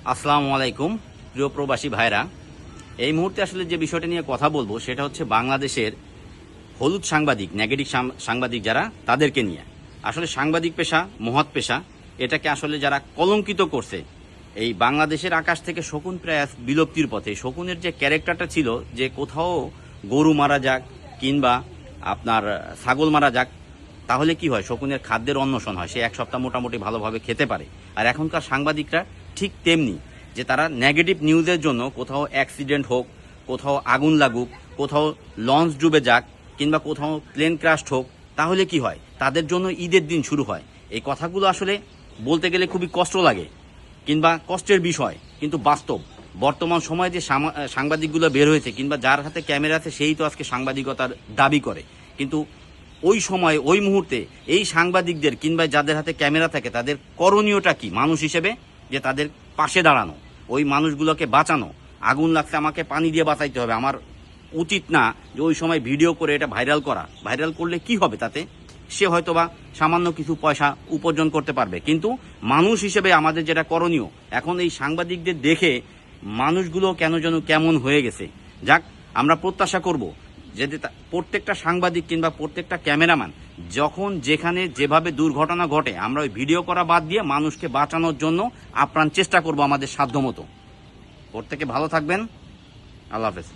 আসসালামু আলাইকুম প্রিয় প্রবাসী ভাইরা। এই মুহূর্তে আসলে যে বিষয়টা নিয়ে কথা বলবো সেটা হচ্ছে বাংলাদেশের হলুদ সাংবাদিক, নেগেটিভ সাংবাদিক যারা, তাদেরকে নিয়ে। আসলে সাংবাদিক পেশা মহৎ পেশা, এটাকে আসলে যারা কলঙ্কিত করছে। এই বাংলাদেশের আকাশ থেকে শকুন প্রায় বিলুপ্তির পথে। শকুনের যে ক্যারেক্টারটা ছিল, যে কোথাও গরু মারা যাক কিংবা আপনার ছাগল মারা যাক, তাহলে কি হয়, শকুনের খাদ্যের অন্বেষণ হয়, সে এক সপ্তাহ মোটামুটি ভালোভাবে খেতে পারে। আর এখনকার সাংবাদিকরা ঠিক তেমনি, যে তারা নেগেটিভ নিউজের জন্য কোথাও অ্যাক্সিডেন্ট হোক, কোথাও আগুন লাগুক, কোথাও লঞ্চ ডুবে যাক কিংবা কোথাও প্লেন ক্রাশ হোক, তাহলে কি হয়, তাদের জন্য ঈদের দিন শুরু হয়। এই কথাগুলো আসলে বলতে গেলে খুবই কষ্ট লাগে কিংবা কষ্টের বিষয়, কিন্তু বাস্তব। বর্তমান সময়ে যে সাংবাদিকগুলো বের হয়েছে কিংবা যার হাতে ক্যামেরা আছে সেই তো আজকে সাংবাদিকতার দাবি করে, কিন্তু ওই সময় ওই মুহূর্তে এই সাংবাদিকদের কিংবা যাদের হাতে ক্যামেরা থাকে তাদের করণীয়টা কি মানুষ হিসেবে? যে তাদের পাশে দাঁড়ানো, ওই মানুষগুলোকে বাঁচানো। আগুন লাগছে, আমাকে পানি দিয়ে বাঁচাইতে হবে। আমার উচিত না যে ওই সময় ভিডিও করে এটা ভাইরাল করা। ভাইরাল করলে কি হবে তাতে? সে হয়তোবা সামান্য কিছু পয়সা উপার্জন করতে পারবে, কিন্তু মানুষ হিসেবে আমাদের যেটা করণীয়, এখন এই সাংবাদিকদের দেখে মানুষগুলো কেন যেন কেমন হয়ে গেছে। যাক, আমরা প্রত্যাশা করব যে প্রত্যেকটা সাংবাদিক কিংবা প্রত্যেকটা ক্যামেরাম্যান যখন যেখানে যেভাবে দুর্ঘটনা ঘটে, আমরা ওই ভিডিও করা বাদ দিয়ে মানুষকে বাঁচানোর জন্য আপ্রাণ চেষ্টা করব আমাদের সাধ্যমতো। প্রত্যেকে ভালো থাকবেন। আল্লাহ হাফেজ।